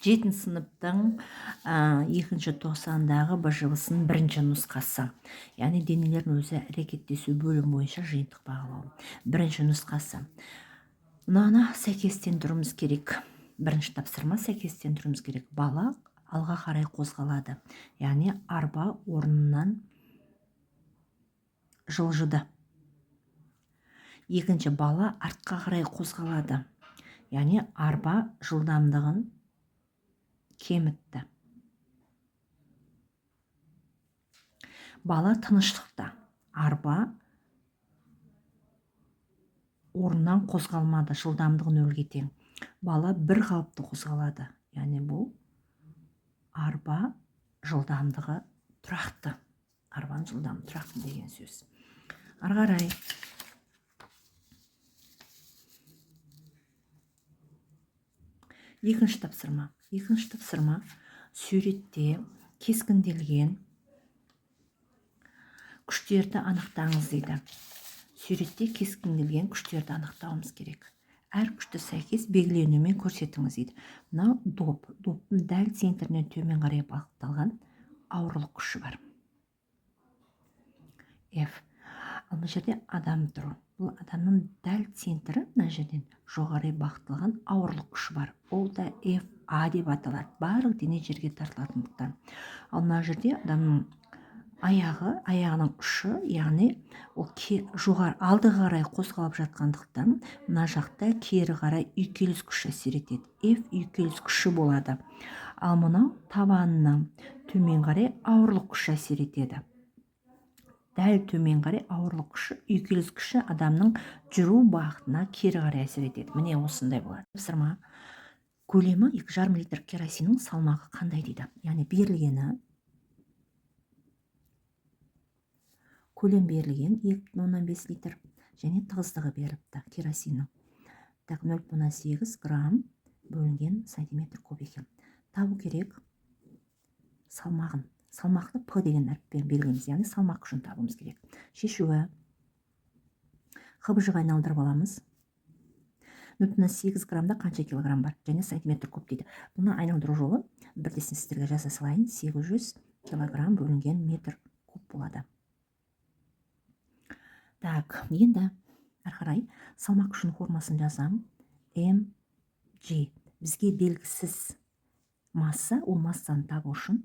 жетінші сыныптың 2-ші тоқсандағы БЖВ-сының 1-ші нұсқасы. Яғни денелердің өзі әрекеттесу бөлім бойынша жиынтық бағалау. 1-ші нұсқасы. Мынаны сәйкестендіруіміз керек. 1-ші тапсырма сәйкестендіруіміз керек. Бала алға қарай қозғалады. Яғни арба орнынан жылжыды. 2-ші бала артқа қарай қозғалады. Яғни арба жылдамдығын кемітті. Бала тыныштықта. Арба орнынан қозғалмады, жылдамдығы нөлге тең. Бала бір қалыпты қозғалады. Яғни бұл арба жылдамдығы тұрақты. Арбаның жылдамдығы тұрақты деген сөз. Ары қарай. Екінші тапсырма суретте кескінделген күштерді анықтаңыз дейді. Суретте кескінделген күштерді анықтауымыз керек. Әр күшті сәйкес белгіленумен көрсетіңіз дейді. Мынау доп. Доптың дәл центрінен төмен қарай бағытталған ауырлық күші бар. F. Ал мына жерде адам тұр. Бұл адамның дәл центрі мына жерден жоғары бағытталған ауырлық күші бар. Ол да FA деп аталады. Барлық дене жерге тартылатындықтан. Ал мына жерде адамның аяғының ұшы, яғни ол жоғары алдыға қарай қозғалып жатқандықтан, мына жақта кері қарай үйкеліс күші әсер етеді. F үйкеліс күші болады. Ал мынау табанынан төмен қарай ауырлық күші әсер етеді. Дәл төмен қарай ауырлық күші, үйкеліс күші адамның жүру бағытына кері қарай әсер етеді. Міне осындай болады. Тапсырма. Көлемі 2,5 литр керосиннің салмағы қандай дейді. Яғни берілгені көлем берілген 2,5 литр және тығыздығы беріліпті керосиннің. 0,8 грамм бөлінген сантиметр куб екен. Табу керек салмағын. Салмақты П деген әріппен белгілейміз, яғни салмақ күшін табуымыз керек. Шешуі. ХБЖ-ға айналдырып аламыз. 0,8 граммда қанша килограмм бар және сантиметр куб дейді. Бұны айналдыру жолы бірдесін сіздерге жаза салайын. 800 килограмм бөлінген метр куб болады. Так, енді әрі қарай салмақ күшінің формасын жазам. mg. Бізге белгісіз масса, ол массаны табу үшін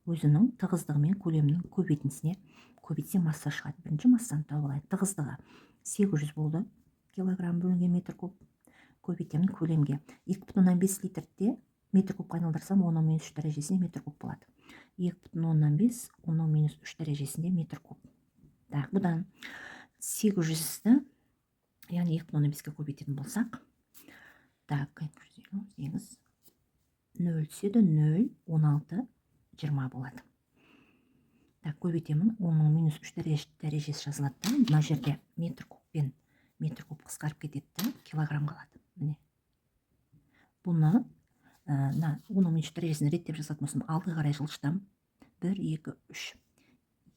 өзінің тығыздығы мен көлемінің көбейтсе масса шығады. Бірінші массаны тауып алайық. Тығыздығы 800 болды. Килограмм бөлінген метр куб. Көбейтемін көлемге. 2,5 литрде метр кубқа айналдырсам 10-3 дәрежесінде метр куб болады. 2,5 10-3 дәрежесінде метр куб. Так, бұдан 800-ді, яғни 2,5-ге көбейтетін болсақ. Так, 8, 0 түседі, 0, 16, 20 болады. Так, көбейтемін, 10-3 дәрежесі жазылады. Мына жерде метр куб қысқарып кетеді, килограмм қалады. Міне. Бұны 10-3 дәрежесін реттеп жазатын болсам, алды қарай жылжытам. 1, 2, 3.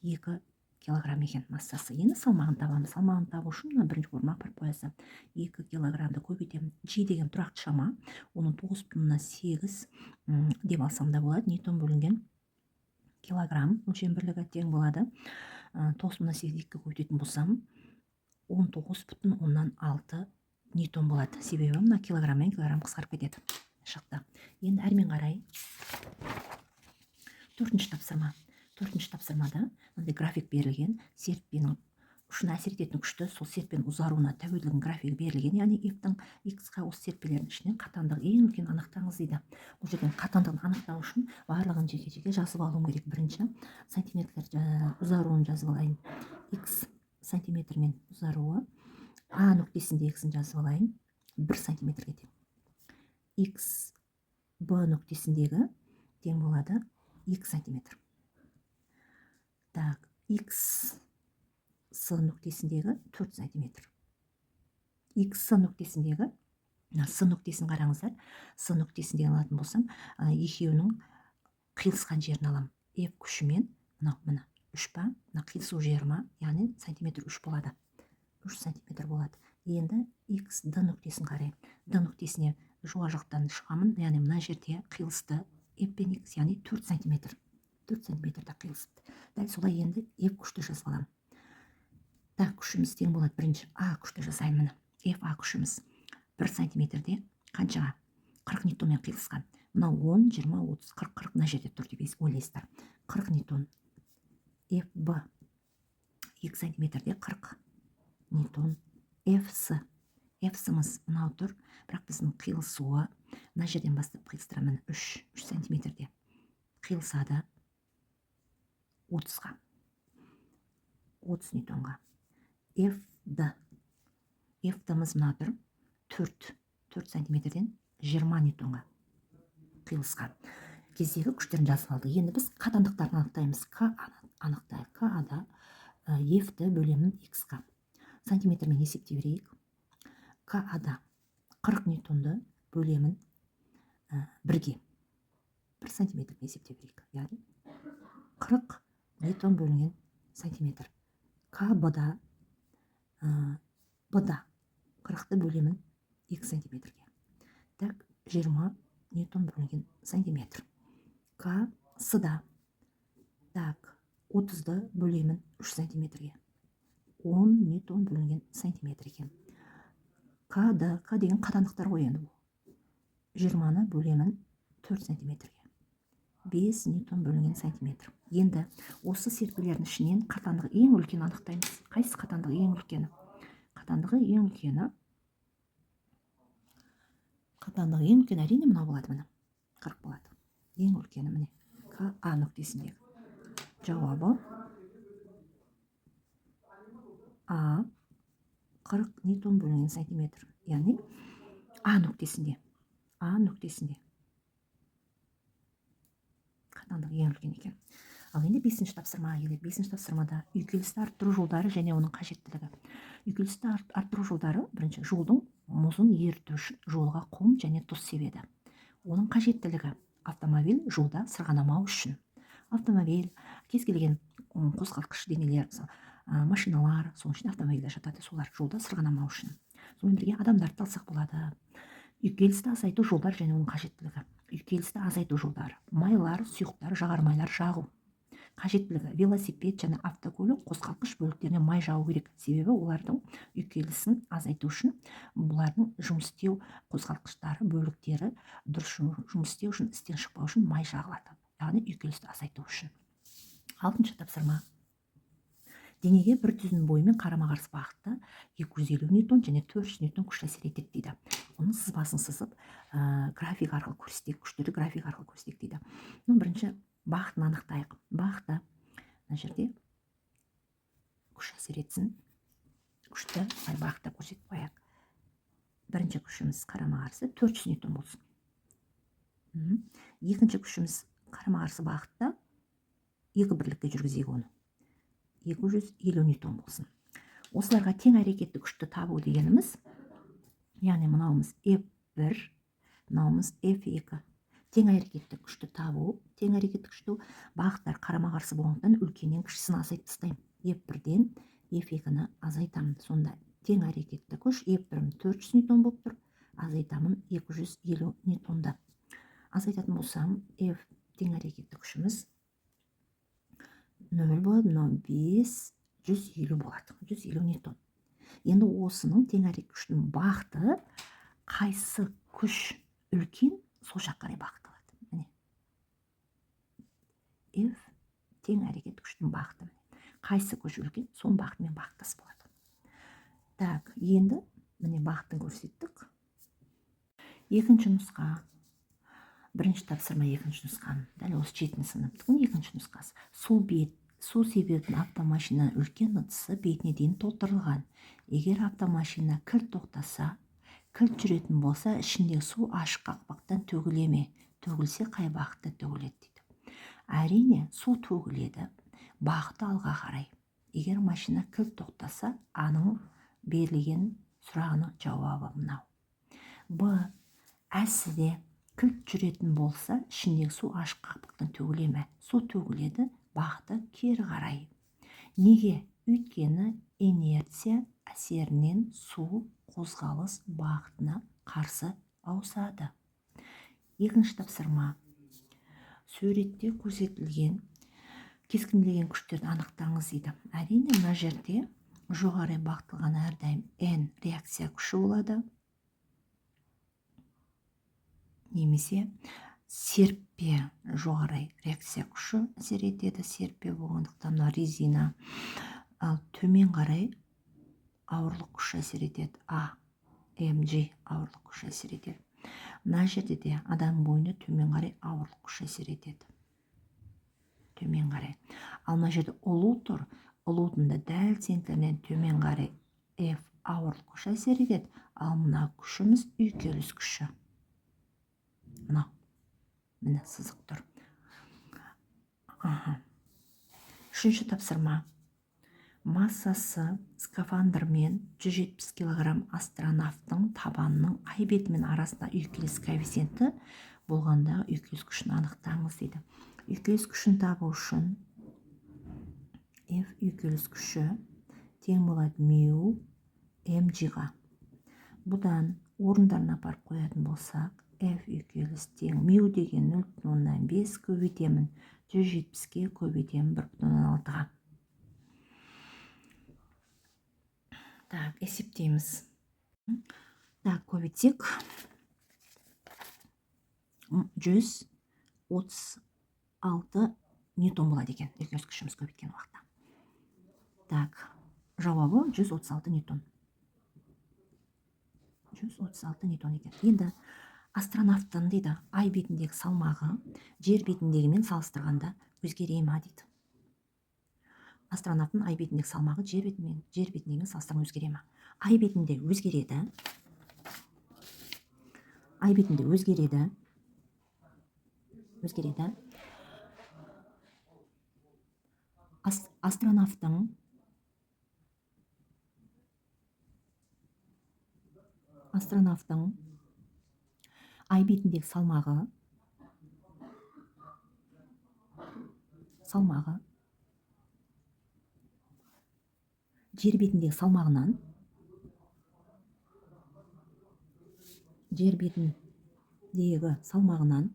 2 килограмм екен массасы. Енді салмағын табамыз. Салмағын табу үшін бірінші орынға апарып қоясам. 2 килограммды көбейтемін. G деген тұрақты шама. Оның 9,8 деп алсам да болады. Ньютон бөлінген килограмм өлшем бірлігі тең болады. 9,8-ге көбейтетін болсам 19,6 ньютон болады. Себебі мына килограммен килограмм қысқарып кетеді. Шықты. Енді әрмен қарай 4-ші тапсырма. 4-ші тапсырмада график берілген, серіппенің ұшына әсер ететін күшті, сол серіппенің ұзаруына тәуелділігінің графигі берілген, яғни X-қа осы серіппелердің ішінен қатаңдығы ең үлкен анықтаңыз дейді. Бұл жерден қатаңдығын анықтау үшін барлығын жеке-жеке жазып алуым керек. Бірінші сантиметр ұзаруын жазып алайын. X сантиметрмен ұзаруы, А нүктесінде X-ін жазып алайын. 1 сантиметрге тең. X Б нүктесіндегі тең болады 2 сантиметр. Так, X С нүктесіндегі 4 сантиметр. X С нүктесіндегі, С нүктесін қараңыздар. С нүктесіндегі алатын болсам, екеуінің қиылысқан жерін алам. F күшімен, мына 3 па, мына қиылысу жеріма, яғни сантиметр 3 болады. 3 сантиметр болады. Енді X Д нүктесін қарайым. Д нүктесіне жоғары жақтан шығамын, яғни мына жерде қиылысты F пен X, яғни 4 сантиметр. 4 сантиметрді қиылысты. Дәл солай енді F күшті жазып аламын. Так, күшіміз тең болады. Бірінші А күшті жасаймын. F А күшіміз 1 сантиметрде қаншаға? 40 ньютонмен қиылысқан. Мынау 10, 20, 30, 40, 40 мына жерде тұр деп ойлайсыздар. 40 ньютон. FB 2 сантиметрде 40 ньютон. Фсымыз мынау тұр, бірақ біздің қиылысуы мына жерден бастап қиылыстырамын 3 сантиметрде қиылысады 30-ға, 30 ньютонға. Фдіміз мынау тұр 4 сантиметрден 20 ньютонға қиылысқан. Кездегі күштерін жазып алды. Енді біз қатандықтарын анықтаймыз. К анықтайық. К-ада Фді бөлемін X-қа. Сантиметрмен есептей берейік. К-ада 40 ньютонды бөлемін 1-ге. 1 сантиметрмен есептей берейік. Яғни 40 ньютон бөлінген сантиметр. К-бда 40-ды бөлемін 2 сантиметрге. Так, 20 ньютон бөлінген сантиметр. К-сда так, 30-ды бөлемін 3 сантиметрге. 10 ньютон бөлінген сантиметр екен. К деген қатандықтар ғой енді бұл. 20-ны бөлемін 4 сантиметрге. 5 ньютон бөлінген сантиметр. Енді осы серпілердің ішінен қатандығы ең үлкен анықтаймыз. Қайсы қатандығы ең үлкені? Қатандығы ең үлкені әрине мынау болады, міне 40 болады. Ең үлкені міне К-А нүктесіндегі. Жауабы А 40 ньютон бөлінген сантиметр. Яғни А нүктесінде. Қатандығы ең үлкен екен. Ал енді 5-ші тапсырмаға келеді. 5-ші тапсырмада үйкелісті арттыру жолдары және оның қажеттілігі. Үйкелісті арттыру жолдары, бірінші, жолдың мұзын еріту үшін жолға құм және тұз себеді. Оның қажеттілігі: автомобиль жолда сырғанамау үшін. Автомобиль кез келген қозғалтқыш денелер, машиналар, соның ішінде автомобильде жатады, солар жолда сырғанамау үшін. Сонымен бірге адамдарды алсақ болады. Үйкелісті азайту жолдары және оның қажеттілігі. Үйкелісті азайту жолдары: майлар, сұйықтар, жағармайлар жағу. Қажеттілігі: велосипед және автокөлік қозғалтқыш бөліктеріне май жағу керек. Себебі олардың үйкелісін азайту үшін бұлардың жұмыс істеу қозғалтқыштары, бөліктері дұрыс жұмыс істеу үшін, істен шықпау үшін май жағылады. Яғни үйкелісті азайту үшін. 6-шы тапсырма. Денеге бір түзін бойымен қарама-қарсы бағытта 250 ньютон және 400 ньютон күш әсер етеді дейді. Оның сызбасын сызып, график арқылы көрсетейік, күштерді график арқылы көрсетейік дейді. Бірінші бағытын анықтайық. Бағыты мына жерде күш әсер етсін. Күшті бағытта көрсетіп қояйық. Бірінші күшіміз қарама-қарсы 400 ньютон болсын. Екінші күшіміз қарама-қарсы бағытта 2 бірлікте жүргізейік оны. 250 ньютон болсын. Осыларға тең әрекетті күшті табу дегеніміз, яғни мынауымыз F1, мынауымыз F2. Тең әрекетті күшті табу, тең әрекетті күшті бағыттар қарама-қарсы болғандықтан үлкеннен кішісін азайтып тастаймын. F1-ден F2-ні азайтамын. Сонда тең әрекетті күш F1 400 ньютон болып тұр, азайтамын 250 ньютонды. Азайтатын болсам, F тең әрекетті күшіміз 0 болады, 5, 150 болады. 150 ньютон. Енді осының тең әрекетті күштің бағыты қайсы күш үлкен, сол жақ қарай бағытталады. Міне. F тең әрекетті күштің бағыты. Қайсы күш үлкен, соның бағытымен бағыттас болады. Так, енді міне бағыттың көрсеттік. Екінші нұсқа. Бірінші тапсырма екінші нұсқаны. Дәл осы 7-ші сыныптың екінші нұсқасы. Су себетін автомашина үлкен ыдысы бетіне дейін толтырылған. Егер автомашина кілт тоқтаса, кілт жүретін болса, ішіндегі су ашық қақпақтан төгіле ме? Төгілсе, қай бағытта төгіледі дейді. Әрине, су төгіледі, бағыты алға қарай. Егер машина кілт тоқтаса, аның берілген сұрағының жауабы мынау. Б. Әсіде кілт жүретін болса, ішіндегі су ашық қақпақтан төгіле ме? Су төгіледі, бағыты кері қарай. Неге? Өйткені инерция әсерінен су қозғалыс бағытына қарсы ауысады. Екінші тапсырма. Суретте көрсетілген кескіндеген күштерді анықтаңыз дейді. Әрине мына жерде жоғары бағытталған әрдайым N реакция күші болады. Немесе серппе жоғары реакция күші әсер етеді. Серппе болғандықтан мына резина. Ал төмен қарай ауырлық күші әсер етеді. mg ауырлық күші әсер етеді. Мына жерде де адам бойына төмен қарай ауырлық күші әсер етеді. Төмен қарай. Ал мына жерде ұлу тұр. Ұлудың да дәл центрінен төмен қарай F ауырлық күші әсер етеді. Ал мына күшіміз үйкеліс күші. Мына сызық тұр. Үшінші тапсырма. Массасы скафандрмен 170 кг астронавттың табанының ай бетімен арасында үйкеліс коэффициенті болғанда үйкеліс күшін анықтаңыз дейді. Үйкеліс күшін табу үшін F үйкеліс күші тең болады мю mg-ға. Бұдан орындарына апарып қоятын болсақ, F үйкеліс тең мю деген 0,5 көбейтемін 170-ке көбейтемін 1,6-ға. Так, есептейміз. Так, көбейтсек 136 ньютон болады екен үйкеліс күшіміз көбейткен уақытта. Так, жауабы 136 ньютон. 136 ньютон екен. Енді астронавттың дейді ай бетіндегі салмағы жер бетіндегімен салыстырғанда өзгере ма дейді. Астронавттың ай бетіндегі салмағы жер бетіндегімен салыстырғанда өзгере ма? Ай бетінде өзгереді. Ай бетінде өзгереді. Астронавттың ай бетіндегі салмағы жер бетіндегі салмағынан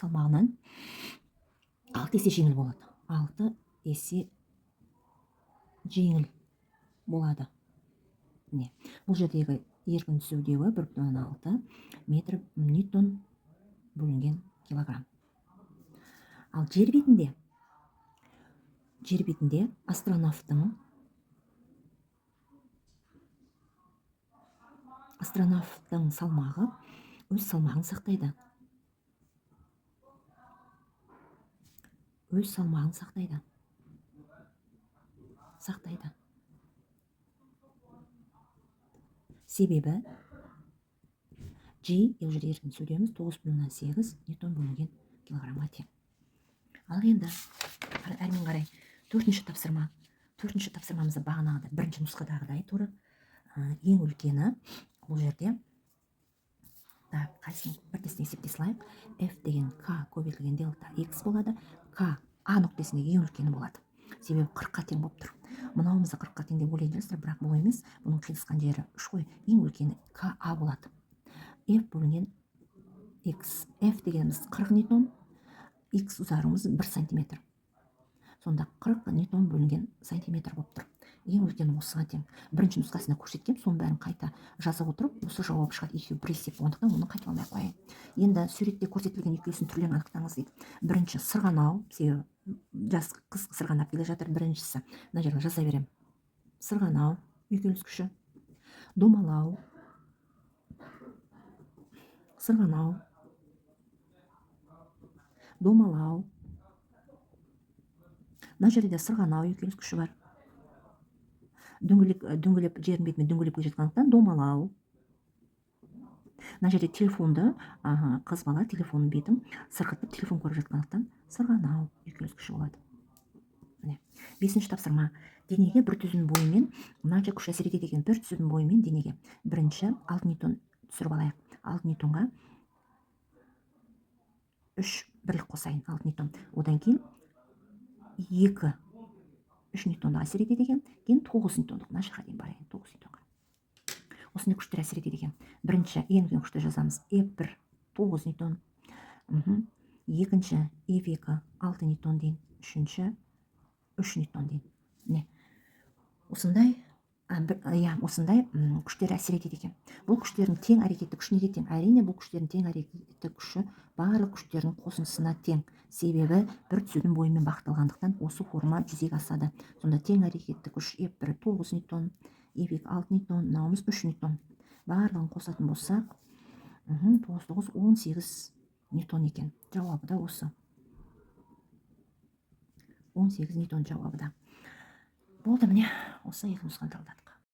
салмағынан 6 есе жеңіл болады. 6 есе жеңіл болады. Бұл жердегі еркін түсудегі 1,6 метр ньютон бөлінген килограмм. Ал жер бетінде астронавттың салмағы өз салмағын сақтайды. Себебі G бұл жерде еркін түсудеміз 9,8 ньютон бөлінген килограммға тең. Ал енді әрмен қарай төртінші тапсырмамызды бағанағыда бірінші нұсқадағыдай туры ең үлкені бұл жерде қайсысын бірдесіне есептей салайық. F деген K көбейтілген дельта X болады. K A нүктесіндегі ең үлкені болады. Себебі 40-қа тең болып тұр. Мынауымызды 40-қа тең деп ойлайтын шығарсыздар, бірақ бұл емес. Бұның қиылысқан жері 3 қой. Ең үлкені KA болады. F бөлінген X. F дегеніміз 40 ньютон, X ұзарымыз 1 сантиметр. Сонда 40 ньютон бөлінген сантиметр болып тұр. Ең үлкені осыған тең. Бірінші нұсқасында көрсеткен, соның бәрін қайта жазып отырып, осы жауап шығады. Екеуі бір есеп болғандықтан оны қайталамай қояйын. Енді суретте көрсетілген үйкелістің түрлерін анықтаңыз дейді. Бірінші сырғанау, себебі жас қыз сырғанап келе жатыр. Біріншісі мына жерге жаза беремін. Сырғанау, үйкеліс күші. Домалау. Сырғанау. Домалау. Мына жерде сырғанау үйкеліс күші бар. Дөңгелеп жердің бетімен дөңгелеп келе жатқандықтан домалау. Мына жерде телефонды, қыз бала телефонның бетін сырғытып телефон көріп жатқандықтан сырғанау үйкеліс күші болады. Бесінші тапсырма. Денеге бір түзін бойымен мынанша күш әсер етеді екен. Бір түзін бойымен денеге. Бірінші 6 ньютон түсіріп алайық. 6 ньютонға 3 бірлік қосайын. 6 ньютон. Одан кейін 3 ньютонда әсер етеді екен. Кейін 9 ньютондық мына жаққа дейін барайын. 9 ньютонға. осындай күштер әсер етеді екен. Бірінші ең үлкен күшті жазамыз. F1 9 ньютон. Екінші F2 6 ньютон дейін. Үшінші 3 ньютон дейін. Міне осындай осындай күштер әсер етеді екен. Бұл күштердің тең әрекетті күшіне де тең. Әрине бұл күштердің тең әрекетті күші барлық күштердің қосындысына тең. Себебі бір түзудің бойымен бағытталғандықтан осы форма жүзеге асады. Сонда тең әрекетті күш F1 9 ньютон, F2 6 ньютон, мынауымыз 3 ньютон. Барлығын қосатын болсақ, 9 18 ньютон екен. Жауабы да осы. 18 ньютон жауабы да. Болды, міне осы екі нұсқаны талдадық.